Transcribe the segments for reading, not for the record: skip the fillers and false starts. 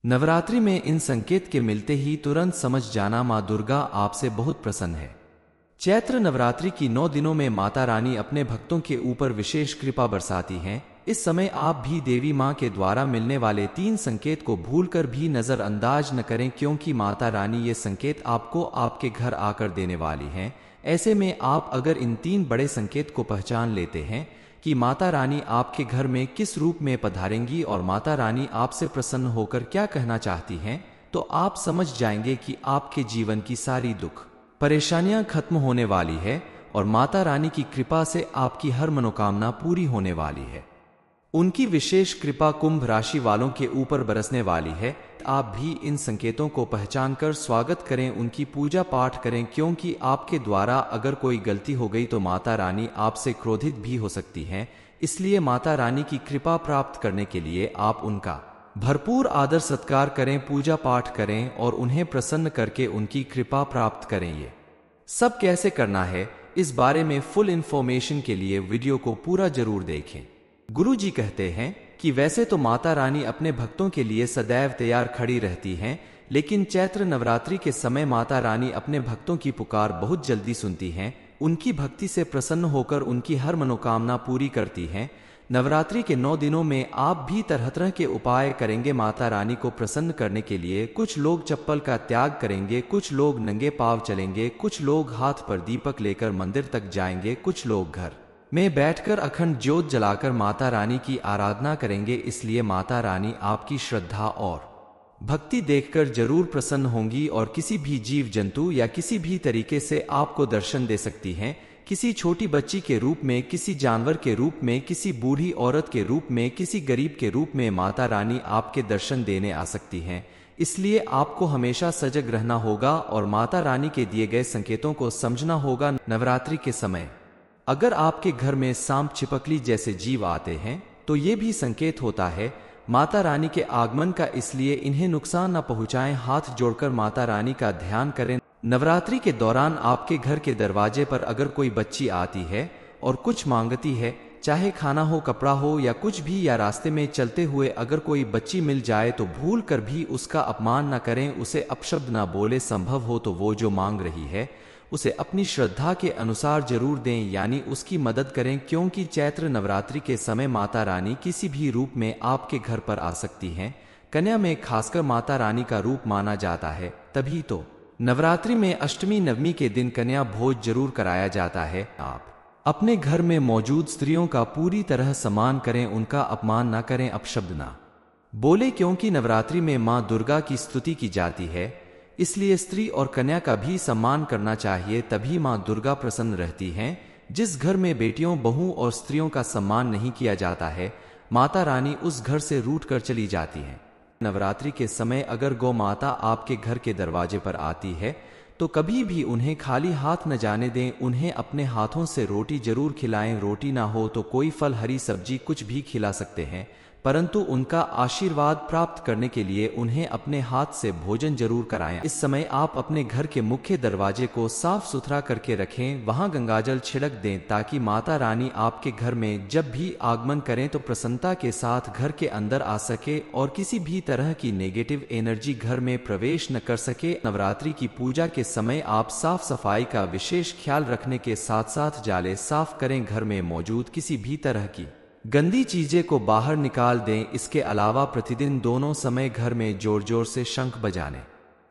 नवरात्रि में इन संकेत के मिलते ही तुरंत समझ जाना माँ दुर्गा आपसे बहुत प्रसन्न है। चैत्र नवरात्रि की 9 दिनों में माता रानी अपने भक्तों के ऊपर विशेष कृपा बरसाती हैं। इस समय आप भी देवी माँ के द्वारा मिलने वाले 3 संकेत को भूलकर भी नजरअंदाज न करें, क्योंकि माता रानी ये संकेत आपको आपके घर आकर देने वाली हैं। ऐसे में आप अगर इन 3 बड़े संकेत को पहचान लेते हैं कि माता रानी आपके घर में किस रूप में पधारेंगी और माता रानी आपसे प्रसन्न होकर क्या कहना चाहती हैं, तो आप समझ जाएंगे कि आपके जीवन की सारी दुख परेशानियां खत्म होने वाली है और माता रानी की कृपा से आपकी हर मनोकामना पूरी होने वाली है। उनकी विशेष कृपा कुंभ राशि वालों के ऊपर बरसने वाली है। आप भी इन संकेतों को पहचानकर स्वागत करें, उनकी पूजा पाठ करें, क्योंकि आपके द्वारा अगर कोई गलती हो गई तो माता रानी आपसे क्रोधित भी हो सकती हैं। इसलिए माता रानी की कृपा प्राप्त करने के लिए आप उनका भरपूर आदर सत्कार करें, पूजा पाठ करें और उन्हें प्रसन्न करके उनकी कृपा प्राप्त करें। ये सब कैसे करना है, इस बारे में फुल इंफॉर्मेशन के लिए वीडियो को पूरा जरूर देखें। गुरु जी कहते हैं कि वैसे तो माता रानी अपने भक्तों के लिए सदैव तैयार खड़ी रहती हैं, लेकिन चैत्र नवरात्रि के समय माता रानी अपने भक्तों की पुकार बहुत जल्दी सुनती हैं, उनकी भक्ति से प्रसन्न होकर उनकी हर मनोकामना पूरी करती हैं। नवरात्रि के 9 दिनों में आप भी तरह तरह के उपाय करेंगे माता रानी को प्रसन्न करने के लिए। कुछ लोग चप्पल का त्याग करेंगे, कुछ लोग नंगे पांव चलेंगे, कुछ लोग हाथ पर दीपक लेकर मंदिर तक जाएंगे, कुछ लोग घर में बैठकर अखंड ज्योत जलाकर माता रानी की आराधना करेंगे। इसलिए माता रानी आपकी श्रद्धा और भक्ति देखकर जरूर प्रसन्न होंगी और किसी भी जीव जंतु या किसी भी तरीके से आपको दर्शन दे सकती हैं। किसी छोटी बच्ची के रूप में, किसी जानवर के रूप में, किसी बूढ़ी औरत के रूप में, किसी गरीब के रूप में माता रानी आपके दर्शन देने आ सकती हैं। इसलिए आपको हमेशा सजग रहना होगा और माता रानी के दिए गए संकेतों को समझना होगा। नवरात्रि के समय अगर आपके घर में सांप, छिपकली जैसे जीव आते हैं तो ये भी संकेत होता है माता रानी के आगमन का, इसलिए इन्हें नुकसान न पहुंचाएं। हाथ जोड़कर माता रानी का ध्यान करें। नवरात्रि के दौरान आपके घर के दरवाजे पर अगर कोई बच्ची आती है और कुछ मांगती है, चाहे खाना हो, कपड़ा हो या कुछ भी, या रास्ते में चलते हुए अगर कोई बच्ची मिल जाए तो भूल कर भी उसका अपमान न करें, उसे अपशब्द न बोले। संभव हो तो वो जो मांग रही है उसे अपनी श्रद्धा के अनुसार जरूर दें, यानी उसकी मदद करें, क्योंकि चैत्र नवरात्रि के समय माता रानी किसी भी रूप में आपके घर पर आ सकती हैं। कन्या में खासकर माता रानी का रूप माना जाता है, तभी तो नवरात्रि में अष्टमी नवमी के दिन कन्या भोज जरूर कराया जाता है। आप अपने घर में मौजूद स्त्रियों का पूरी तरह सम्मान करें, उनका अपमान ना करें, अपशब्द ना बोले, क्योंकि नवरात्रि में माँ दुर्गा की स्तुति की जाती है। इसलिए स्त्री और कन्या का भी सम्मान करना चाहिए, तभी माँ दुर्गा प्रसन्न रहती हैं। जिस घर में बेटियों, बहू और स्त्रियों का सम्मान नहीं किया जाता है, माता रानी उस घर से रूठ कर चली जाती हैं। नवरात्रि के समय अगर गौ माता आपके घर के दरवाजे पर आती है तो कभी भी उन्हें खाली हाथ न जाने दें, उन्हें अपने हाथों से रोटी जरूर खिलाएं। रोटी ना हो तो कोई फल, हरी सब्जी कुछ भी खिला सकते हैं, परंतु उनका आशीर्वाद प्राप्त करने के लिए उन्हें अपने हाथ से भोजन जरूर कराएं। इस समय आप अपने घर के मुख्य दरवाजे को साफ सुथरा करके रखें, वहां गंगाजल छिड़क दें, ताकि माता रानी आपके घर में जब भी आगमन करें तो प्रसन्नता के साथ घर के अंदर आ सके और किसी भी तरह की नेगेटिव एनर्जी घर में प्रवेश न कर सके। नवरात्रि की पूजा के समय आप साफ सफाई का विशेष ख्याल रखने के साथ साथ जाले साफ करें, घर में मौजूद किसी भी तरह की गंदी चीजें को बाहर निकाल दें। इसके अलावा प्रतिदिन दोनों समय घर में जोर जोर से शंख बजाने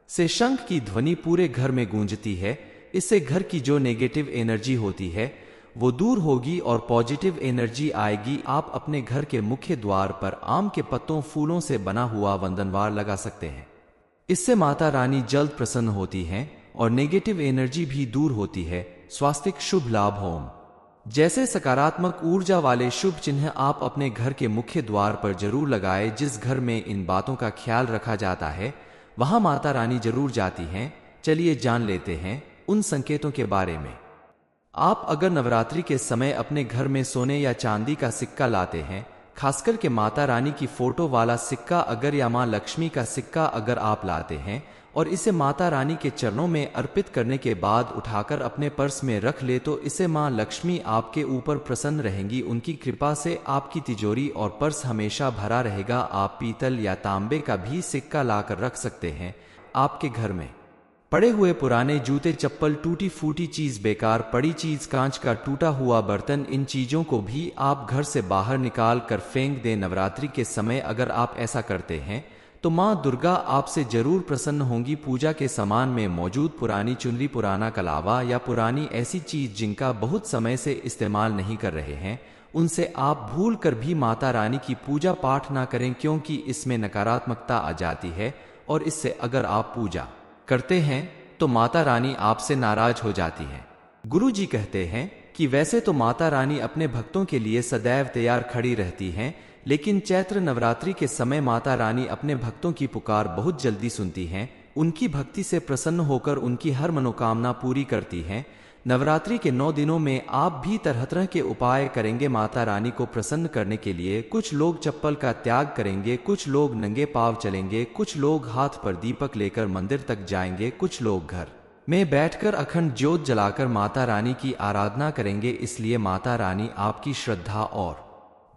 से शंख की ध्वनि पूरे घर में गूंजती है। इससे घर की जो नेगेटिव एनर्जी होती है वो दूर होगी और पॉजिटिव एनर्जी आएगी। आप अपने घर के मुख्य द्वार पर आम के पत्तों, फूलों से बना हुआ वंदनवार लगा सकते हैं। इससे माता रानी जल्द प्रसन्न होती हैं और नेगेटिव एनर्जी भी दूर होती है। स्वास्थ्य शुभ लाभ होम जैसे सकारात्मक ऊर्जा वाले शुभ चिन्ह आप अपने घर के मुख्य द्वार पर जरूर लगाएं। जिस घर में इन बातों का ख्याल रखा जाता है वहां माता रानी जरूर जाती हैं। चलिए जान लेते हैं उन संकेतों के बारे में। आप अगर नवरात्रि के समय अपने घर में सोने या चांदी का सिक्का लाते हैं खासकर के माता रानी की फोटो वाला सिक्का अगर या माँ लक्ष्मी का सिक्का अगर आप लाते हैं और इसे माता रानी के चरणों में अर्पित करने के बाद उठाकर अपने पर्स में रख ले तो इसे माँ लक्ष्मी आपके ऊपर प्रसन्न रहेंगी। उनकी कृपा से आपकी तिजोरी और पर्स हमेशा भरा रहेगा। आप पीतल या तांबे का भी सिक्का लाकर रख सकते हैं। आपके घर में पड़े हुए पुराने जूते, चप्पल, टूटी फूटी चीज, बेकार पड़ी चीज, कांच का टूटा हुआ बर्तन, इन चीजों को भी आप घर से बाहर निकाल कर फेंक दें। नवरात्रि के समय अगर आप ऐसा करते हैं तो माँ दुर्गा आपसे जरूर प्रसन्न होंगी। पूजा के सामान में मौजूद पुरानी चुनरी, पुराना कलावा या पुरानी ऐसी चीज जिनका बहुत समय से इस्तेमाल नहीं कर रहे हैं, उनसे आप भूल कर भी माता रानी की पूजा पाठ ना करें, क्योंकि इसमें नकारात्मकता आ जाती है और इससे अगर आप पूजा करते हैं तो माता रानी आपसे नाराज हो जाती है। गुरु जी कहते हैं कि वैसे तो माता रानी अपने भक्तों के लिए सदैव तैयार खड़ी रहती हैं, लेकिन चैत्र नवरात्रि के समय माता रानी अपने भक्तों की पुकार बहुत जल्दी सुनती हैं। उनकी भक्ति से प्रसन्न होकर उनकी हर मनोकामना पूरी करती हैं। नवरात्रि के 9 दिनों में आप भी तरह तरह के उपाय करेंगे माता रानी को प्रसन्न करने के लिए। कुछ लोग चप्पल का त्याग करेंगे, कुछ लोग नंगे पांव चलेंगे, कुछ लोग हाथ पर दीपक लेकर मंदिर तक जाएंगे, कुछ लोग घर में बैठकर अखंड ज्योत जलाकर माता रानी की आराधना करेंगे। इसलिए माता रानी आपकी श्रद्धा और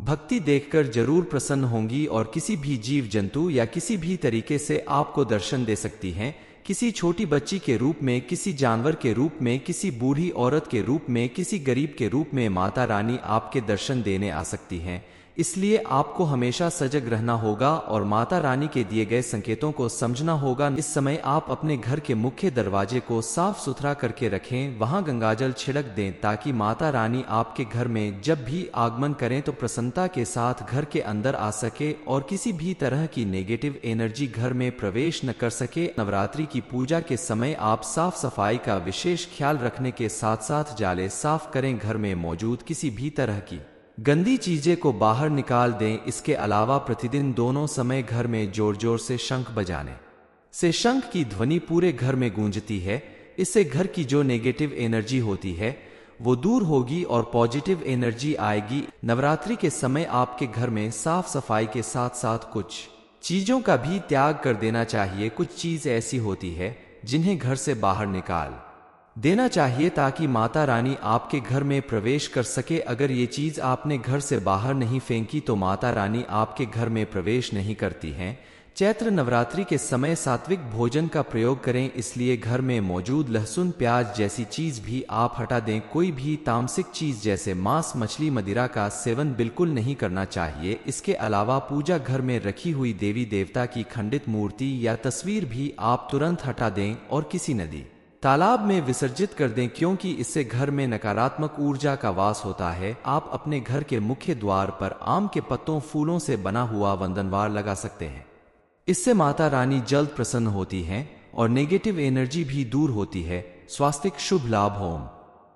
भक्ति देखकर जरूर प्रसन्न होंगी और किसी भी जीव जंतु या किसी भी तरीके से आपको दर्शन दे सकती हैं। किसी छोटी बच्ची के रूप में, किसी जानवर के रूप में, किसी बूढ़ी औरत के रूप में, किसी गरीब के रूप में माता रानी आपके दर्शन देने आ सकती हैं। इसलिए आपको हमेशा सजग रहना होगा और माता रानी के दिए गए संकेतों को समझना होगा। इस समय आप अपने घर के मुख्य दरवाजे को साफ सुथरा करके रखें, वहां गंगाजल छिड़क दें ताकि माता रानी आपके घर में जब भी आगमन करें तो प्रसन्नता के साथ घर के अंदर आ सके और किसी भी तरह की नेगेटिव एनर्जी घर में प्रवेश न कर सके। नवरात्रि की पूजा के समय आप साफ सफाई का विशेष ख्याल रखने के साथ साथ जाले साफ करें, घर में मौजूद किसी भी तरह की गंदी चीजें को बाहर निकाल दें। इसके अलावा प्रतिदिन दोनों समय घर में जोर जोर से शंख बजाने से शंख की ध्वनि पूरे घर में गूंजती है। इससे घर की जो नेगेटिव एनर्जी होती है वो दूर होगी और पॉजिटिव एनर्जी आएगी। नवरात्रि के समय आपके घर में साफ सफाई के साथ साथ कुछ चीजों का भी त्याग कर देना चाहिए। कुछ चीज ऐसी होती है जिन्हें घर से बाहर निकाल देना चाहिए ताकि माता रानी आपके घर में प्रवेश कर सके। अगर ये चीज आपने घर से बाहर नहीं फेंकी तो माता रानी आपके घर में प्रवेश नहीं करती हैं। चैत्र नवरात्रि के समय सात्विक भोजन का प्रयोग करें, इसलिए घर में मौजूद लहसुन, प्याज जैसी चीज भी आप हटा दें। कोई भी तामसिक चीज जैसे मांस, मछली, मदिरा का सेवन बिल्कुल नहीं करना चाहिए। इसके अलावा पूजा घर में रखी हुई देवी देवता की खंडित मूर्ति या तस्वीर भी आप तुरंत हटा दें और किसी नदी, तालाब में विसर्जित कर दें, क्योंकि इससे घर में नकारात्मक ऊर्जा का वास होता है। आप अपने घर के मुख्य द्वार पर आम के पत्तों, फूलों से बना हुआ वंदनवार लगा सकते हैं। इससे माता रानी जल्द प्रसन्न होती हैं और नेगेटिव एनर्जी भी दूर होती है। स्वास्तिक शुभ लाभ होम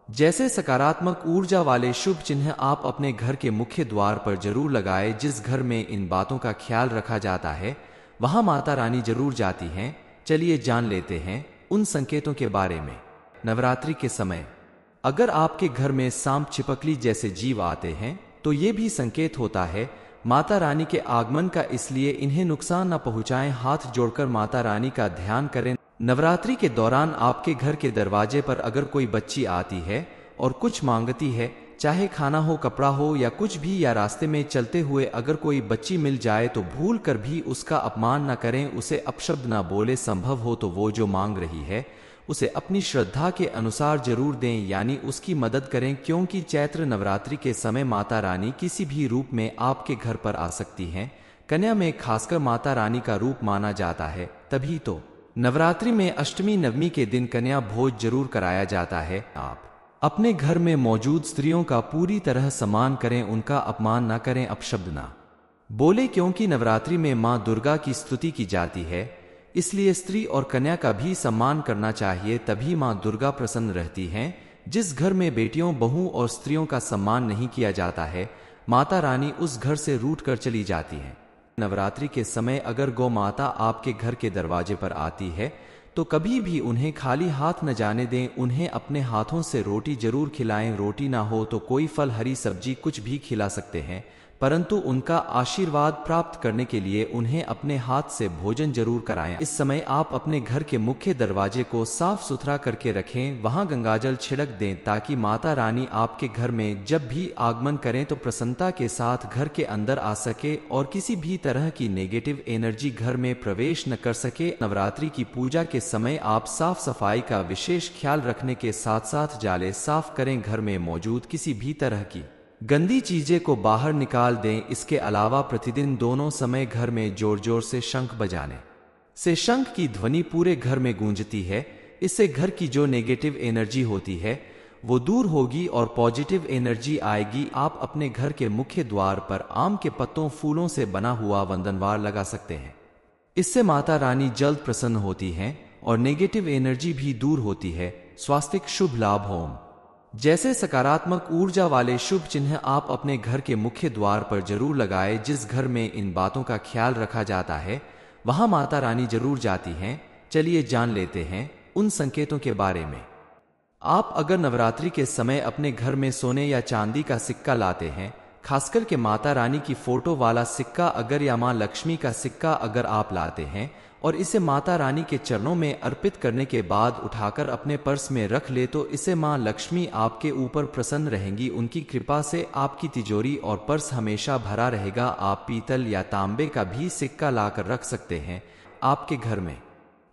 जैसे सकारात्मक ऊर्जा वाले शुभ चिन्ह आप अपने घर के मुख्य द्वार पर जरूर लगाएं। जिस घर में इन बातों का ख्याल रखा जाता है वहां माता रानी जरूर जाती हैं। चलिए जान लेते हैं उन संकेतों के बारे में। नवरात्रि के समय अगर आपके घर में सांप, छिपकली जैसे जीव आते हैं तो ये भी संकेत होता है माता रानी के आगमन का, इसलिए इन्हें नुकसान न पहुंचाएं। हाथ जोड़कर माता रानी का ध्यान करें। नवरात्रि के दौरान आपके घर के दरवाजे पर अगर कोई बच्ची आती है और कुछ मांगती है, चाहे खाना हो, कपड़ा हो या कुछ भी, या रास्ते में चलते हुए अगर कोई बच्ची मिल जाए तो भूल कर भी उसका अपमान न करें, उसे अपशब्द न बोले। संभव हो तो वो जो मांग रही है उसे अपनी श्रद्धा के अनुसार जरूर दें, यानी उसकी मदद करें, क्योंकि चैत्र नवरात्रि के समय माता रानी किसी भी रूप में आपके घर पर आ सकती हैं। कन्या में खासकर माता रानी का रूप माना जाता है, तभी तो नवरात्रि में अष्टमी नवमी के दिन कन्या भोज जरूर कराया जाता है। आप अपने घर में मौजूद स्त्रियों का पूरी तरह सम्मान करें, उनका अपमान न करें, अपशब्द न बोले, क्योंकि नवरात्रि में मां दुर्गा की स्तुति की जाती है। इसलिए स्त्री और कन्या का भी सम्मान करना चाहिए, तभी मां दुर्गा प्रसन्न रहती हैं। जिस घर में बेटियों, बहू और स्त्रियों का सम्मान नहीं किया जाता है, माता रानी उस घर से रूठ कर चली जाती है। नवरात्रि के समय अगर गौ माता आपके घर के दरवाजे पर आती है तो कभी भी उन्हें खाली हाथ न जाने दें। उन्हें अपने हाथों से रोटी जरूर खिलाएं। रोटी ना हो तो कोई फल, हरी सब्जी कुछ भी खिला सकते हैं परंतु उनका आशीर्वाद प्राप्त करने के लिए उन्हें अपने हाथ से भोजन जरूर कराएं। इस समय आप अपने घर के मुख्य दरवाजे को साफ सुथरा करके रखें, वहां गंगाजल छिड़क दें ताकि माता रानी आपके घर में जब भी आगमन करें तो प्रसन्नता के साथ घर के अंदर आ सके और किसी भी तरह की नेगेटिव एनर्जी घर में प्रवेश न कर सके। नवरात्रि की पूजा के समय आप साफ सफाई का विशेष ख्याल रखने के साथ साथ जाले साफ करें, घर में मौजूद किसी भी तरह की गंदी चीजें को बाहर निकाल दें। इसके अलावा प्रतिदिन दोनों समय घर में जोर जोर से शंख बजाने से शंख की ध्वनि पूरे घर में गूंजती है। इससे घर की जो नेगेटिव एनर्जी होती है वो दूर होगी और पॉजिटिव एनर्जी आएगी। आप अपने घर के मुख्य द्वार पर आम के पत्तों फूलों से बना हुआ वंदनवार लगा सकते हैं। इससे माता रानी जल्द प्रसन्न होती हैं और नेगेटिव एनर्जी भी दूर होती है। स्वास्तिक शुभ लाभ होम जैसे सकारात्मक ऊर्जा वाले शुभ चिन्ह आप अपने घर के मुख्य द्वार पर जरूर लगाएं। जिस घर में इन बातों का ख्याल रखा जाता है वहां माता रानी जरूर जाती हैं। चलिए जान लेते हैं उन संकेतों के बारे में। आप अगर नवरात्रि के समय अपने घर में सोने या चांदी का सिक्का लाते हैं, खासकर के माता रानी की फोटो वाला सिक्का अगर या मां लक्ष्मी का सिक्का अगर आप लाते हैं और इसे माता रानी के चरणों में अर्पित करने के बाद उठाकर अपने पर्स में रख ले तो इसे मां लक्ष्मी आपके ऊपर प्रसन्न रहेंगी। उनकी कृपा से आपकी तिजोरी और पर्स हमेशा भरा रहेगा। आप पीतल या तांबे का भी सिक्का लाकर रख सकते हैं। आपके घर में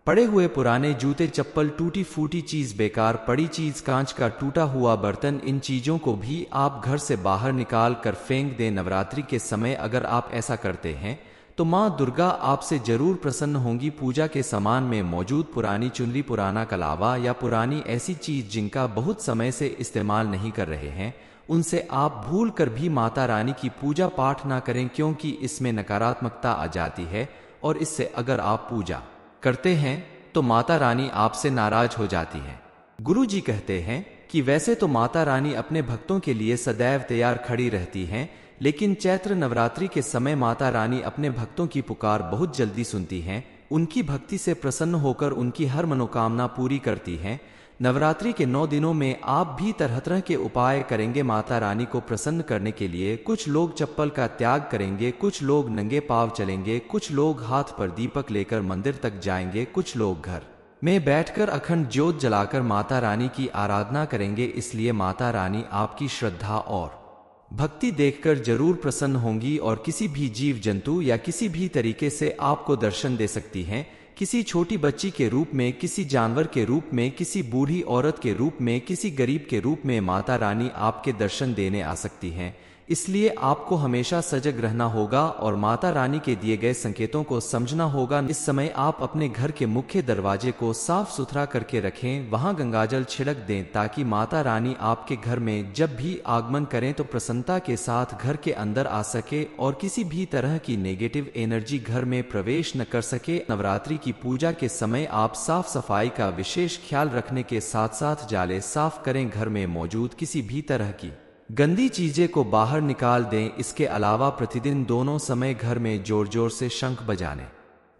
पड़े हुए पुराने जूते, चप्पल, टूटी फूटी चीज, बेकार पड़ी चीज, कांच का टूटा हुआ बर्तन, इन चीजों को भी आप घर से बाहर निकाल कर फेंक दें। नवरात्रि के समय अगर आप ऐसा करते हैं तो मां दुर्गा आपसे जरूर प्रसन्न होंगी। पूजा के सामान में मौजूद पुरानी चुनरी, पुराना कलावा या पुरानी ऐसी चीज जिनका बहुत समय से इस्तेमाल नहीं कर रहे हैं, उनसे आप भूल कर भी माता रानी की पूजा पाठ ना करें, क्योंकि इसमें नकारात्मकता आ जाती है और इससे अगर आप पूजा करते हैं तो माता रानी आपसे नाराज हो जाती है। गुरु जी कहते हैं कि वैसे तो माता रानी अपने भक्तों के लिए सदैव तैयार खड़ी रहती हैं, लेकिन चैत्र नवरात्रि के समय माता रानी अपने भक्तों की पुकार बहुत जल्दी सुनती हैं। उनकी भक्ति से प्रसन्न होकर उनकी हर मनोकामना पूरी करती हैं। नवरात्रि के 9 दिनों में आप भी तरह तरह के उपाय करेंगे माता रानी को प्रसन्न करने के लिए। कुछ लोग चप्पल का त्याग करेंगे, कुछ लोग नंगे पांव चलेंगे, कुछ लोग हाथ पर दीपक लेकर मंदिर तक जाएंगे, कुछ लोग घर में बैठकर अखंड ज्योत जलाकर माता रानी की आराधना करेंगे। इसलिए माता रानी आपकी श्रद्धा और भक्ति देखकर जरूर प्रसन्न होंगी और किसी भी जीव जंतु या किसी भी तरीके से आपको दर्शन दे सकती हैं। किसी छोटी बच्ची के रूप में, किसी जानवर के रूप में, किसी बूढ़ी औरत के रूप में, किसी गरीब के रूप में माता रानी आपके दर्शन देने आ सकती हैं। इसलिए आपको हमेशा सजग रहना होगा और माता रानी के दिए गए संकेतों को समझना होगा। इस समय आप अपने घर के मुख्य दरवाजे को साफ सुथरा करके रखें, वहां गंगाजल छिड़क दें ताकि माता रानी आपके घर में जब भी आगमन करें तो प्रसन्नता के साथ घर के अंदर आ सके और किसी भी तरह की नेगेटिव एनर्जी घर में प्रवेश न कर सके। नवरात्रि की पूजा के समय आप साफ सफाई का विशेष ख्याल रखने के साथ साथ जाले साफ करें, घर में मौजूद किसी भी तरह की गंदी चीजें को बाहर निकाल दें। इसके अलावा प्रतिदिन दोनों समय घर में जोर जोर से शंख बजाने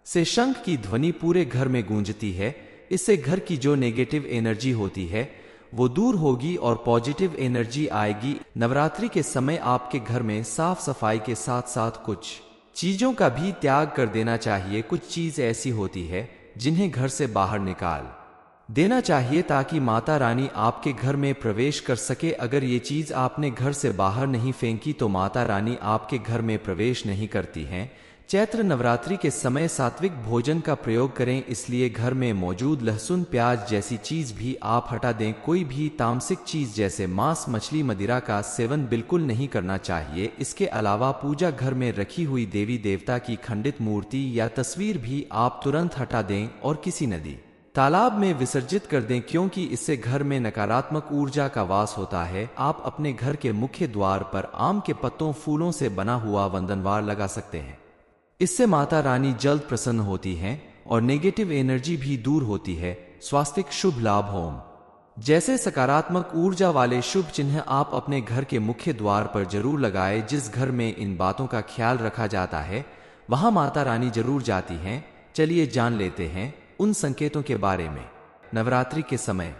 से शंख की ध्वनि पूरे घर में गूंजती है। इससे घर की जो नेगेटिव एनर्जी होती है वो दूर होगी और पॉजिटिव एनर्जी आएगी। नवरात्रि के समय आपके घर में साफ सफाई के साथ साथ कुछ चीजों का भी त्याग कर देना चाहिए। कुछ चीज ऐसी होती है जिन्हें घर से बाहर निकाल देना चाहिए ताकि माता रानी आपके घर में प्रवेश कर सके। अगर ये चीज आपने घर से बाहर नहीं फेंकी तो माता रानी आपके घर में प्रवेश नहीं करती हैं। चैत्र नवरात्रि के समय सात्विक भोजन का प्रयोग करें, इसलिए घर में मौजूद लहसुन, प्याज जैसी चीज भी आप हटा दें। कोई भी तामसिक चीज जैसे मांस, मछली, मदिरा का सेवन बिल्कुल नहीं करना चाहिए। इसके अलावा पूजा घर में रखी हुई देवी देवता की खंडित मूर्ति या तस्वीर भी आप तुरंत हटा दें और किसी नदी, तालाब में विसर्जित कर दें, क्योंकि इससे घर में नकारात्मक ऊर्जा का वास होता है। आप अपने घर के मुख्य द्वार पर आम के पत्तों, फूलों से बना हुआ वंदनवार लगा सकते हैं। इससे माता रानी जल्द प्रसन्न होती हैं और नेगेटिव एनर्जी भी दूर होती है। स्वास्तिक शुभ लाभ होम जैसे सकारात्मक ऊर्जा वाले शुभ चिन्ह आप अपने घर के मुख्य द्वार पर जरूर लगाएं। जिस घर में इन बातों का ख्याल रखा जाता है वहां माता रानी जरूर जाती हैं। चलिए जान लेते हैं उन संकेतों के बारे में। नवरात्रि के समय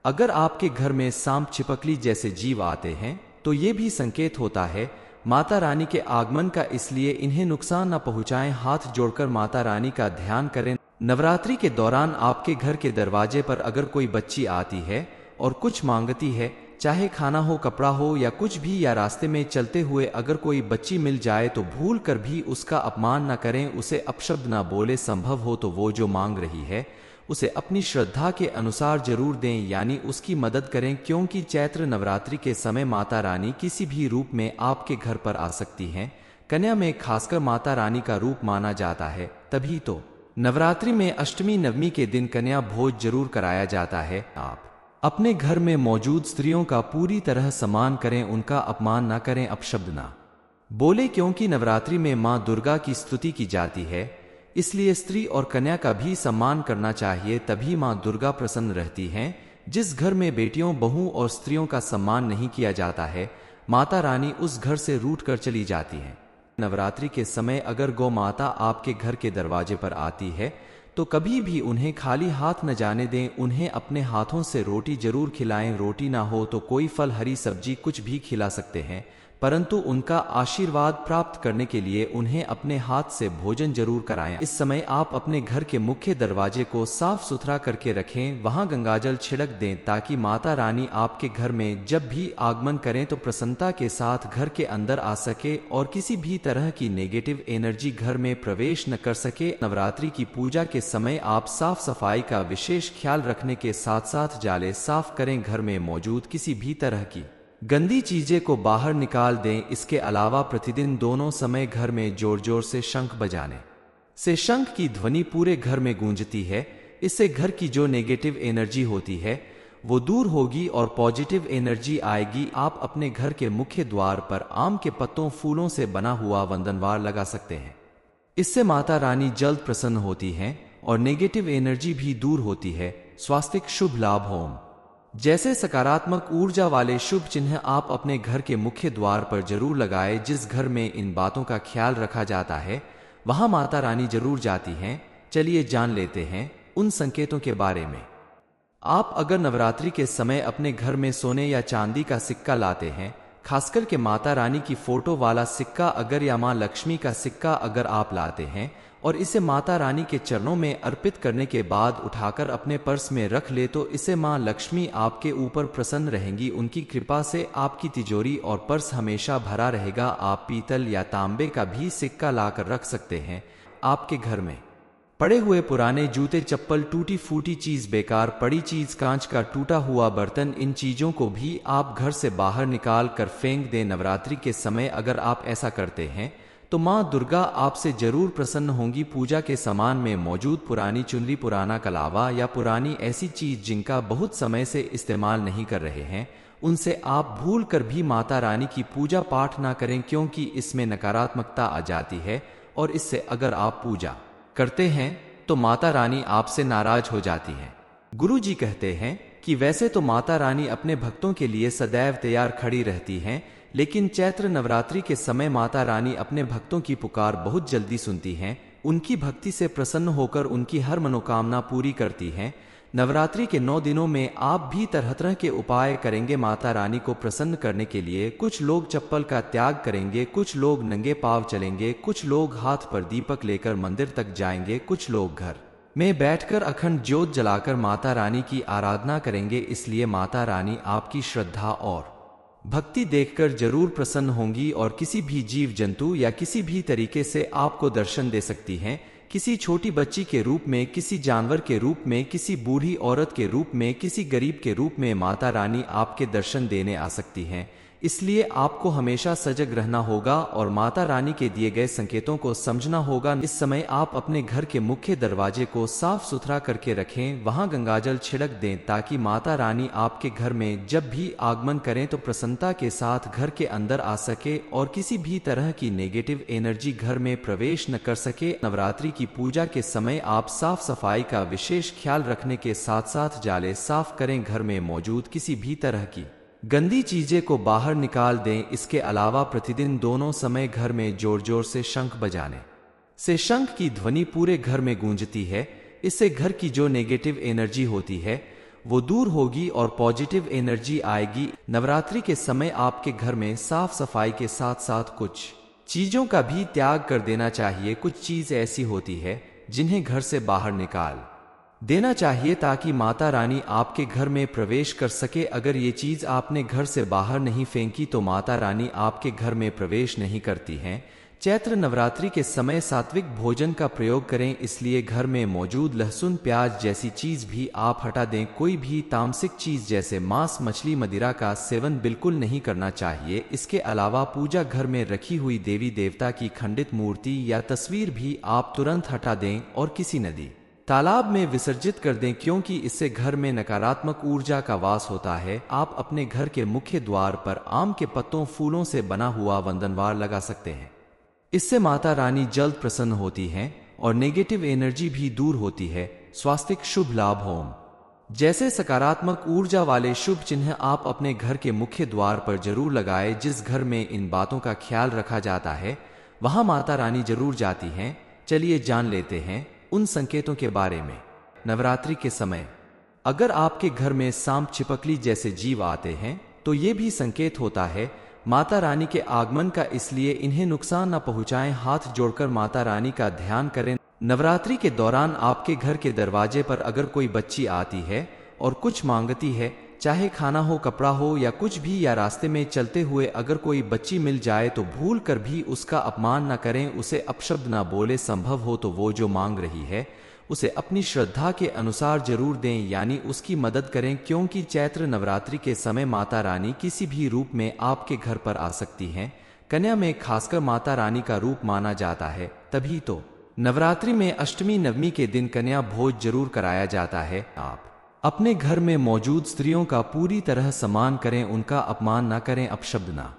अगर आपके घर में सांप, छिपकली जैसे जीव आते हैं तो ये भी संकेत होता है माता रानी के आगमन का, इसलिए इन्हें नुकसान न पहुंचाएं। हाथ जोड़कर माता रानी का ध्यान करें। नवरात्रि के दौरान आपके घर के दरवाजे पर अगर कोई बच्ची आती है और कुछ मांगती है, चाहे खाना हो, कपड़ा हो या कुछ भी, या रास्ते में चलते हुए अगर कोई बच्ची मिल जाए तो भूल कर भी उसका अपमान न करें, उसे अपशब्द न बोले। संभव हो तो वो जो मांग रही है उसे अपनी श्रद्धा के अनुसार जरूर दें, यानी उसकी मदद करें, क्योंकि चैत्र नवरात्रि के समय माता रानी किसी भी रूप में आपके घर पर आ सकती हैं। कन्या में खासकर माता रानी का रूप माना जाता है, तभी तो नवरात्रि में अष्टमी नवमी के दिन कन्या भोज जरूर कराया जाता है। आप अपने घर में मौजूद स्त्रियों का पूरी तरह सम्मान करें, उनका अपमान न करें, अपशब्द ना बोले, क्योंकि नवरात्रि में मां दुर्गा की स्तुति की जाती है, इसलिए स्त्री और कन्या का भी सम्मान करना चाहिए, तभी मां दुर्गा प्रसन्न रहती हैं। जिस घर में बेटियों, बहू और स्त्रियों का सम्मान नहीं किया जाता है, माता रानी उस घर से रूठ कर चली जाती हैं। नवरात्रि के समय अगर गौ माता आपके घर के दरवाजे पर आती है तो कभी भी उन्हें खाली हाथ न जाने दें, उन्हें अपने हाथों से रोटी जरूर खिलाएं। रोटी ना हो तो कोई फल, हरी सब्जी कुछ भी खिला सकते हैं, परंतु उनका आशीर्वाद प्राप्त करने के लिए उन्हें अपने हाथ से भोजन जरूर कराएं। इस समय आप अपने घर के मुख्य दरवाजे को साफ सुथरा करके रखें, वहां गंगाजल छिड़क दें, ताकि माता रानी आपके घर में जब भी आगमन करें तो प्रसन्नता के साथ घर के अंदर आ सके और किसी भी तरह की नेगेटिव एनर्जी घर में प्रवेश न कर सके। नवरात्रि की पूजा के समय आप साफ सफाई का विशेष ख्याल रखने के साथ साथ जाले साफ करें, घर में मौजूद किसी भी तरह की गंदी चीजें को बाहर निकाल दें। इसके अलावा प्रतिदिन दोनों समय घर में जोर जोर से शंख बजाने से शंख की ध्वनि पूरे घर में गूंजती है। इससे घर की जो नेगेटिव एनर्जी होती है वो दूर होगी और पॉजिटिव एनर्जी आएगी। आप अपने घर के मुख्य द्वार पर आम के पत्तों, फूलों से बना हुआ वंदनवार लगा सकते हैं। इससे माता रानी जल्द प्रसन्न होती हैं और नेगेटिव एनर्जी भी दूर होती है। स्वास्थ्य शुभ लाभ होम जैसे सकारात्मक ऊर्जा वाले शुभ चिन्ह आप अपने घर के मुख्य द्वार पर जरूर लगाएं। जिस घर में इन बातों का ख्याल रखा जाता है वहां माता रानी जरूर जाती हैं। चलिए जान लेते हैं उन संकेतों के बारे में। आप अगर नवरात्रि के समय अपने घर में सोने या चांदी का सिक्का लाते हैं, खासकर के माता रानी की फोटो वाला सिक्का अगर, या मां लक्ष्मी का सिक्का अगर आप लाते हैं और इसे माता रानी के चरणों में अर्पित करने के बाद उठाकर अपने पर्स में रख ले तो इसे मां लक्ष्मी आपके ऊपर प्रसन्न रहेंगी। उनकी कृपा से आपकी तिजोरी और पर्स हमेशा भरा रहेगा। आप पीतल या तांबे का भी सिक्का लाकर रख सकते हैं। आपके घर में पड़े हुए पुराने जूते, चप्पल, टूटी फूटी चीज, बेकार पड़ी चीज, कांच का टूटा हुआ बर्तन, इन चीजों को भी आप घर से बाहर निकाल कर फेंक दें। नवरात्रि के समय अगर आप ऐसा करते हैं तो मां दुर्गा आपसे जरूर प्रसन्न होंगी। पूजा के सामान में मौजूद पुरानी चुनरी, पुराना कलावा या पुरानी ऐसी चीज जिनका बहुत समय से इस्तेमाल नहीं कर रहे हैं, उनसे आप भूल कर भी माता रानी की पूजा पाठ ना करें, क्योंकि इसमें नकारात्मकता आ जाती है और इससे अगर आप पूजा करते हैं तो माता रानी आपसे नाराज हो जाती है। गुरु जी कहते हैं कि वैसे तो माता रानी अपने भक्तों के लिए सदैव तैयार खड़ी रहती हैं, लेकिन चैत्र नवरात्रि के समय माता रानी अपने भक्तों की पुकार बहुत जल्दी सुनती हैं। उनकी भक्ति से प्रसन्न होकर उनकी हर मनोकामना पूरी करती हैं। नवरात्रि के 9 दिनों में आप भी तरह तरह के उपाय करेंगे माता रानी को प्रसन्न करने के लिए। कुछ लोग चप्पल का त्याग करेंगे, कुछ लोग नंगे पांव चलेंगे, कुछ लोग हाथ पर दीपक लेकर मंदिर तक जाएंगे, कुछ लोग घर में बैठकर अखंड ज्योत जलाकर माता रानी की आराधना करेंगे। इसलिए माता रानी आपकी श्रद्धा और भक्ति देखकर जरूर प्रसन्न होंगी और किसी भी जीव जंतु या किसी भी तरीके से आपको दर्शन दे सकती हैं। किसी छोटी बच्ची के रूप में, किसी जानवर के रूप में, किसी बूढ़ी औरत के रूप में, किसी गरीब के रूप में माता रानी आपके दर्शन देने आ सकती हैं। इसलिए आपको हमेशा सजग रहना होगा और माता रानी के दिए गए संकेतों को समझना होगा। इस समय आप अपने घर के मुख्य दरवाजे को साफ सुथरा करके रखें, वहां गंगाजल छिड़क दें, ताकि माता रानी आपके घर में जब भी आगमन करें तो प्रसन्नता के साथ घर के अंदर आ सके और किसी भी तरह की नेगेटिव एनर्जी घर में प्रवेश न कर सके। नवरात्रि की पूजा के समय आप साफ सफाई का विशेष ख्याल रखने के साथ साथ जाले साफ करें, घर में मौजूद किसी भी तरह की गंदी चीजें को बाहर निकाल दें। इसके अलावा प्रतिदिन दोनों समय घर में जोर जोर से शंख बजाने से शंख की ध्वनि पूरे घर में गूंजती है। इससे घर की जो नेगेटिव एनर्जी होती है वो दूर होगी और पॉजिटिव एनर्जी आएगी। नवरात्रि के समय आपके घर में साफ सफाई के साथ साथ कुछ चीजों का भी त्याग कर देना चाहिए। कुछ चीज ऐसी होती है जिन्हें घर से बाहर निकाल देना चाहिए ताकि माता रानी आपके घर में प्रवेश कर सके। अगर ये चीज आपने घर से बाहर नहीं फेंकी तो माता रानी आपके घर में प्रवेश नहीं करती हैं। चैत्र नवरात्रि के समय सात्विक भोजन का प्रयोग करें, इसलिए घर में मौजूद लहसुन प्याज जैसी चीज भी आप हटा दें। कोई भी तामसिक चीज जैसे मांस मछली मदिरा का सेवन बिल्कुल नहीं करना चाहिए। इसके अलावा पूजा घर में रखी हुई देवी देवता की खंडित मूर्ति या तस्वीर भी आप तुरंत हटा दें और किसी नदी तालाब में विसर्जित कर दें, क्योंकि इससे घर में नकारात्मक ऊर्जा का वास होता है। आप अपने घर के मुख्य द्वार पर आम के पत्तों फूलों से बना हुआ वंदनवार लगा सकते हैं। इससे माता रानी जल्द प्रसन्न होती हैं और नेगेटिव एनर्जी भी दूर होती है। स्वास्तिक शुभ लाभ होम जैसे सकारात्मक ऊर्जा वाले शुभ चिन्ह आप अपने घर के मुख्य द्वार पर जरूर लगाएं। जिस घर में इन बातों का ख्याल रखा जाता है वहां माता रानी जरूर जाती हैं। चलिए जान लेते हैं उन संकेतों के बारे में। नवरात्रि के समय अगर आपके घर में सांप छिपकली जैसे जीव आते हैं तो ये भी संकेत होता है माता रानी के आगमन का, इसलिए इन्हें नुकसान न पहुंचाएं। हाथ जोड़कर माता रानी का ध्यान करें। नवरात्रि के दौरान आपके घर के दरवाजे पर अगर कोई बच्ची आती है और कुछ मांगती है, चाहे खाना हो, कपड़ा हो या कुछ भी, या रास्ते में चलते हुए अगर कोई बच्ची मिल जाए तो भूल कर भी उसका अपमान न करें, उसे अपशब्द न बोले। संभव हो तो वो जो मांग रही है उसे अपनी श्रद्धा के अनुसार जरूर दें, यानी उसकी मदद करें, क्योंकि चैत्र नवरात्रि के समय माता रानी किसी भी रूप में आपके घर पर आ सकती हैं। कन्या में खासकर माता रानी का रूप माना जाता है, तभी तो नवरात्रि में अष्टमी नवमी के दिन कन्या भोज जरूर कराया जाता है। आप अपने घर में मौजूद स्त्रियों का पूरी तरह सम्मान करें, उनका अपमान न करें, अपशब्द न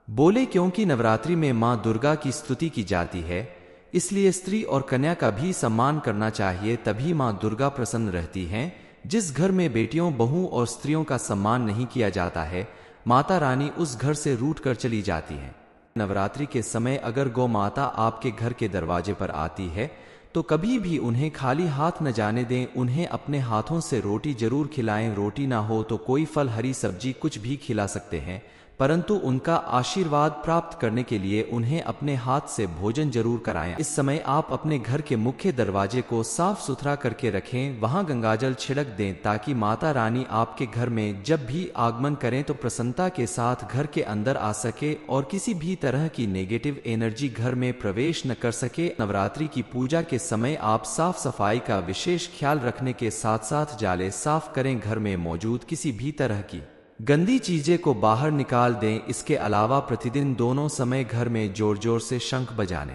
बोले, क्योंकि नवरात्रि में मां दुर्गा की स्तुति की जाती है। इसलिए स्त्री और कन्या का भी सम्मान करना चाहिए, तभी मां दुर्गा प्रसन्न रहती हैं। जिस घर में बेटियों, बहू और स्त्रियों का सम्मान नहीं किया जाता है, माता रानी उस घर से रूठ कर चली जाती हैं। नवरात्रि के समय अगर गौ माता आपके घर के दरवाजे पर आती है तो कभी भी उन्हें खाली हाथ न जाने दें। उन्हें अपने हाथों से रोटी जरूर खिलाएं। रोटी ना हो तो कोई फल, हरी सब्जी कुछ भी खिला सकते हैं, परंतु उनका आशीर्वाद प्राप्त करने के लिए उन्हें अपने हाथ से भोजन जरूर कराएं। इस समय आप अपने घर के मुख्य दरवाजे को साफ सुथरा करके रखें, वहां गंगाजल छिड़क दें ताकि माता रानी आपके घर में जब भी आगमन करें तो प्रसन्नता के साथ घर के अंदर आ सके और किसी भी तरह की नेगेटिव एनर्जी घर में प्रवेश न कर सके। नवरात्रि की पूजा के समय आप साफ सफाई का विशेष ख्याल रखने के साथ साथ जाले साफ करें। घर में मौजूद किसी भी तरह की गंदी चीजें को बाहर निकाल दें। इसके अलावा प्रतिदिन दोनों समय घर में जोर जोर से शंख बजाने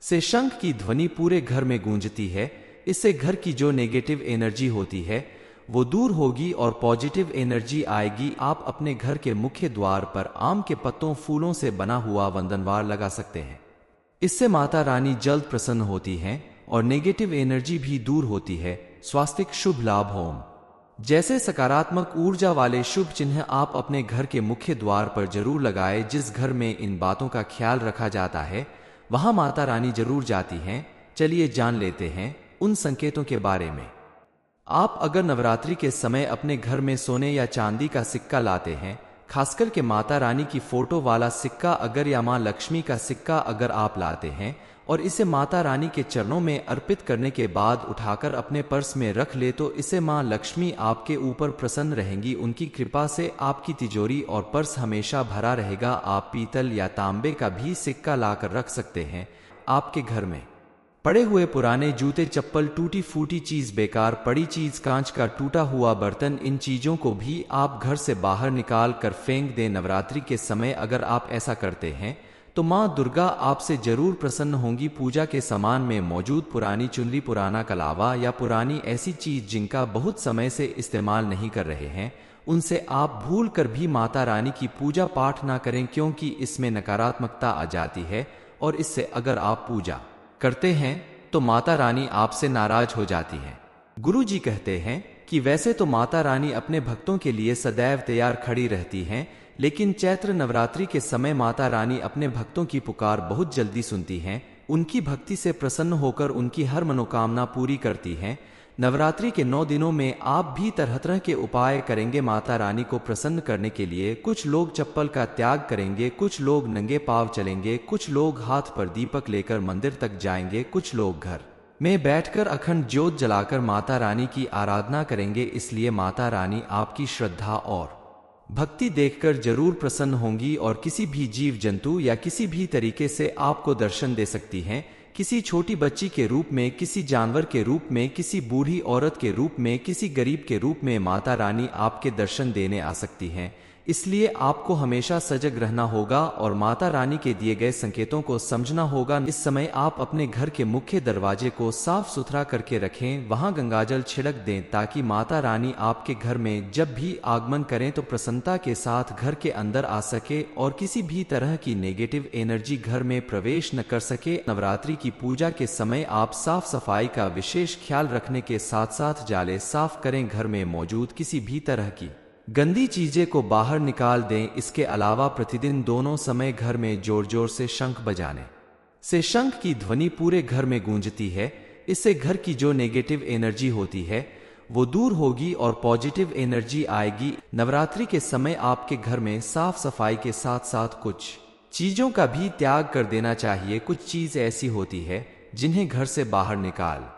से शंख की ध्वनि पूरे घर में गूंजती है। इससे घर की जो नेगेटिव एनर्जी होती है वो दूर होगी और पॉजिटिव एनर्जी आएगी। आप अपने घर के मुख्य द्वार पर आम के पत्तों फूलों से बना हुआ वंदनवार लगा सकते हैं। इससे माता रानी जल्द प्रसन्न होती हैं और नेगेटिव एनर्जी भी दूर होती है। स्वास्तिक शुभ लाभ होम जैसे सकारात्मक ऊर्जा वाले शुभ चिन्ह आप अपने घर के मुख्य द्वार पर जरूर लगाएं। जिस घर में इन बातों का ख्याल रखा जाता है वहां माता रानी जरूर जाती हैं। चलिए जान लेते हैं उन संकेतों के बारे में। आप अगर नवरात्रि के समय अपने घर में सोने या चांदी का सिक्का लाते हैं, खासकर के माता रानी की फोटो वाला सिक्का अगर, या मां लक्ष्मी का सिक्का अगर आप लाते हैं और इसे माता रानी के चरणों में अर्पित करने के बाद उठाकर अपने पर्स में रख ले तो इससे मां लक्ष्मी आपके ऊपर प्रसन्न रहेंगी। उनकी कृपा से आपकी तिजोरी और पर्स हमेशा भरा रहेगा। आप पीतल या तांबे का भी सिक्का लाकर रख सकते हैं। आपके घर में पड़े हुए पुराने जूते, चप्पल, टूटी फूटी चीज, बेकार पड़ी चीज, कांच का टूटा हुआ बर्तन, इन चीजों को भी आप घर से बाहर निकाल कर फेंक दें। नवरात्रि के समय अगर आप ऐसा करते हैं तो मां दुर्गा आपसे जरूर प्रसन्न होंगी। पूजा के सामान में मौजूद पुरानी चुनरी, पुराना कलावा या पुरानी ऐसी चीज जिनका बहुत समय से इस्तेमाल नहीं कर रहे हैं, उनसे आप भूल कर भी माता रानी की पूजा पाठ ना करें, क्योंकि इसमें नकारात्मकता आ जाती है और इससे अगर आप पूजा करते हैं तो माता रानी आपसे नाराज हो जाती है। गुरु जी कहते हैं कि वैसे तो माता रानी अपने भक्तों के लिए सदैव तैयार खड़ी रहती हैं, लेकिन चैत्र नवरात्रि के समय माता रानी अपने भक्तों की पुकार बहुत जल्दी सुनती हैं, उनकी भक्ति से प्रसन्न होकर उनकी हर मनोकामना पूरी करती हैं। नवरात्रि के 9 दिनों में आप भी तरह तरह के उपाय करेंगे माता रानी को प्रसन्न करने के लिए। कुछ लोग चप्पल का त्याग करेंगे, कुछ लोग नंगे पांव चलेंगे, कुछ लोग हाथ पर दीपक लेकर मंदिर तक जाएंगे, कुछ लोग घर में बैठकर अखंड ज्योत जलाकर माता रानी की आराधना करेंगे। इसलिए माता रानी आपकी श्रद्धा और भक्ति देखकर जरूर प्रसन्न होंगी और किसी भी जीव जंतु या किसी भी तरीके से आपको दर्शन दे सकती हैं। किसी छोटी बच्ची के रूप में, किसी जानवर के रूप में, किसी बूढ़ी औरत के रूप में, किसी गरीब के रूप में माता रानी आपके दर्शन देने आ सकती हैं। इसलिए आपको हमेशा सजग रहना होगा और माता रानी के दिए गए संकेतों को समझना होगा। इस समय आप अपने घर के मुख्य दरवाजे को साफ सुथरा करके रखें, वहां गंगाजल छिड़क दें ताकि माता रानी आपके घर में जब भी आगमन करें तो प्रसन्नता के साथ घर के अंदर आ सके और किसी भी तरह की नेगेटिव एनर्जी घर में प्रवेश न कर सके। नवरात्रि की पूजा के समय आप साफ सफाई का विशेष ख्याल रखने के साथ साथ जाले साफ करें, घर में मौजूद किसी भी तरह की गंदी चीजें को बाहर निकाल दें। इसके अलावा प्रतिदिन दोनों समय घर में जोर जोर से शंख बजाने से शंख की ध्वनि पूरे घर में गूंजती है। इससे घर की जो नेगेटिव एनर्जी होती है वो दूर होगी और पॉजिटिव एनर्जी आएगी। नवरात्रि के समय आपके घर में साफ सफाई के साथ साथ कुछ चीजों का भी त्याग कर देना चाहिए। कुछ चीज ऐसी होती है जिन्हें घर से बाहर निकाल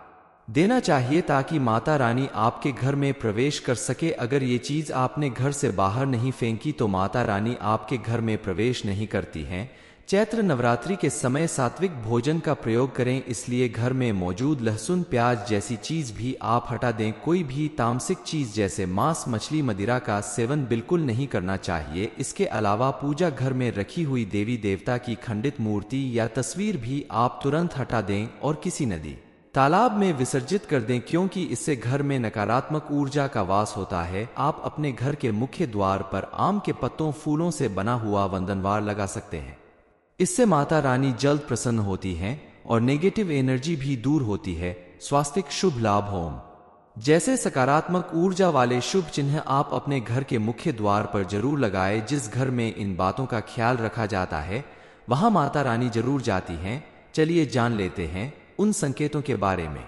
देना चाहिए ताकि माता रानी आपके घर में प्रवेश कर सके। अगर ये चीज आपने घर से बाहर नहीं फेंकी तो माता रानी आपके घर में प्रवेश नहीं करती हैं। चैत्र नवरात्रि के समय सात्विक भोजन का प्रयोग करें, इसलिए घर में मौजूद लहसुन प्याज जैसी चीज भी आप हटा दें। कोई भी तामसिक चीज जैसे मांस मछली मदिरा का सेवन बिल्कुल नहीं करना चाहिए। इसके अलावा पूजा घर में रखी हुई देवी देवता की खंडित मूर्ति या तस्वीर भी आप तुरंत हटा दें और किसी नदी तालाब में विसर्जित कर दें, क्योंकि इससे घर में नकारात्मक ऊर्जा का वास होता है। आप अपने घर के मुख्य द्वार पर आम के पत्तों फूलों से बना हुआ वंदनवार लगा सकते हैं। इससे माता रानी जल्द प्रसन्न होती हैं और नेगेटिव एनर्जी भी दूर होती है। स्वास्तिक शुभ लाभ होम जैसे सकारात्मक ऊर्जा वाले शुभ चिन्ह आप अपने घर के मुख्य द्वार पर जरूर लगाएं। जिस घर में इन बातों का ख्याल रखा जाता है वहां माता रानी जरूर जाती हैं। चलिए जान लेते हैं उन संकेतों के बारे में।